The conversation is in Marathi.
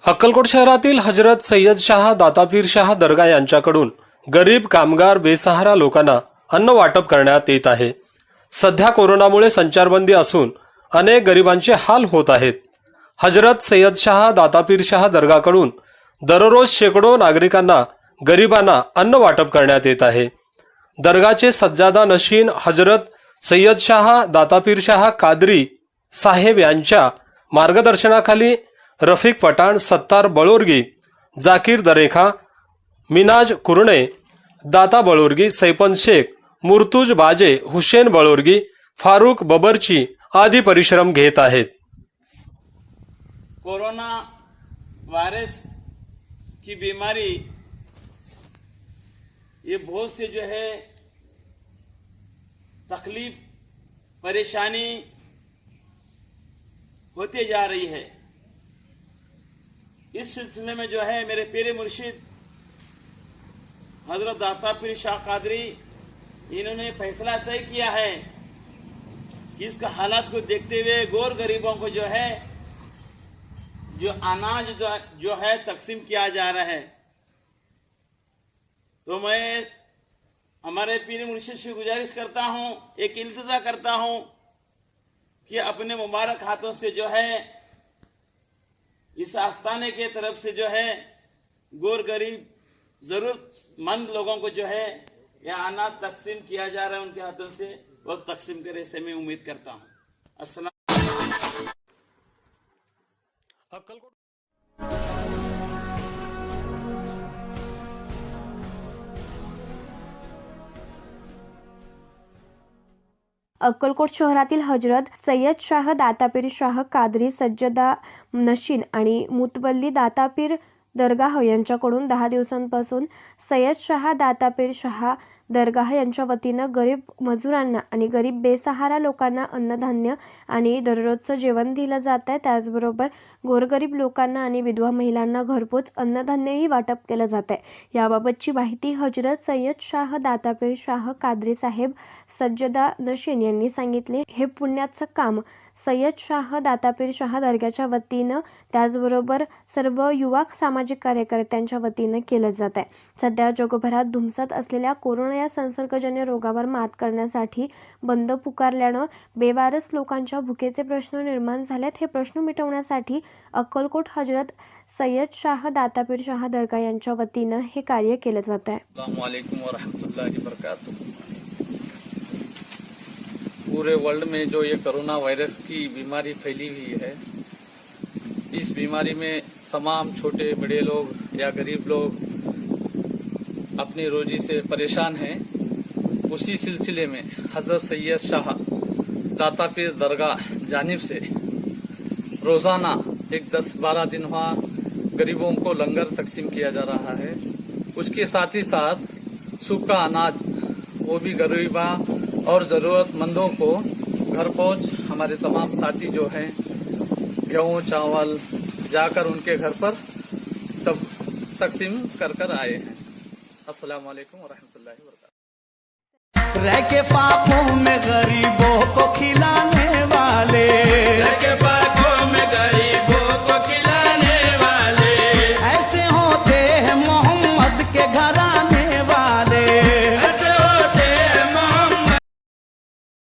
अक्कलकोट शहरातील हजरत सय्यद शाह दातापीर शाह दर्गा यांच्याकडून गरीब कामगार बेसहारा लोकांना अन्न वाटप करण्यात येत आहे। सध्या कोरोनामुळे संचारबंदी असून अनेक गरिबांचे हाल होत आहेत। हजरत सय्यद शाह दातापीर शाह दर्गाकडून दररोज शेकडो नागरिकांना गरिबांना अन्न वाटप करण्यात येत आहे। दर्गाचे सज्जादा नशीन हजरत सय्यद शाह दातापीर शाह कादरी साहेब यांच्या मार्गदर्शनाखाली रफिक पठाण, सत्तार बळोरगी, जाकीर दरेखा, मिनाज कुरणे, दाता बळोरगी, सैपन शेख, मुर्तुज बाजे, हुसेन बळोरगी, फारूक बबरची आदी परिश्रम घेत आहेत। कोरोना वायरस की बीमारी ये बहुत से जो है तकलीफ परेशानी होते जा रही है। इस सिलसिले में जो है मेरे प्यारे मुर्शिद हजरत दातापीर शाह कादरी इन्होंने फैसला तय किया है कि इसका हालात को देखते हुए गौर गरीबों को जो है जो अनाज जो है तकसीम किया जा रहा है। तो मैं हमारे पीर मुर्शिद से गुजारिश करता हूं, एक इल्तिजा करता हूं कि अपने मुबारक हाथों से जो है इस आस्थाने के तरफ से जो है गौर गरीब जरूरतमंद लोगों को जो है यह अनाज तकसीम किया जा रहा है, उनके हाथों से वो तकसीम करे से मैं उम्मीद करता हूं। अस्सलाम। अक्कलकोट शहरातील हजरत सय्यद शाह दातापीर शाह कादरी सज्जदा नशीन आणि मुतवल्ली दातापीर दरगाह यांच्याकडून 10 दिवसांपासून सय्यद शाह दातापीर शाह दरगाह यांच्या वतीनं गरीब मजुरांना आणि गरीब बेसहारा लोकांना अन्नधान्य आणि दररोजचं जेवण दिलं जात आहे। त्याचबरोबर गोरगरीब लोकांना आणि विधवा महिलांना घरपोच अन्नधान्यही वाटप केलं जात आहे। याबाबतची माहिती हजरत सय्यद शाह दातापीर शाह कादरी साहेब सज्जदा नशीन यांनी सांगितले। हे पुण्याचं काम सय्यद शाह दातापीर शाह दर्ग्याच्या वतीनं त्याचबरोबर सर्व युवा सामाजिक कार्यकर्त्यांच्या वतीनं केलं जात आहे। सध्या जगभरात धुमसत असलेल्या कोरोना या संसर्गजन्य रोगावर मात करण्यासाठी बंद पुकारल्यानं बेवारस लोकांच्या भुकेचे प्रश्न निर्माण झालेत। हे प्रश्न मिटवण्यासाठी अक्कलकोट हजरत सय्यद शाह दातापीर शाह दर्गा यांच्या वतीनं हे कार्य केलं जात आहे। अस्सलामु अलैकुम व रहमतुल्लाहि व बरकातुहू। पूरे वर्ल्ड में जो ये कोरोना वायरस की बीमारी फैली हुई है, इस बीमारी में तमाम छोटे बड़े लोग या गरीब लोग अपनी रोजी से परेशान हैं। उसी सिलसिले में हजरत सय्यद शाह दातापीर दरगाह जानिब से रोजाना एक 10-12 दिन वहाँ गरीबों को लंगर तकसीम किया जा रहा है। उसके साथ ही साथ सूखा अनाज वो भी गरीबा और जरूरतमंदों को घर पहुंच हमारे तमाम साथी जो हैं गेहूं चावल जाकर उनके घर पर तब तकसीम कर आए हैं। अस्सलाम वालेकुम व रहमतुल्लाहि व बरकातुहू। रह के पापों में गरीबों को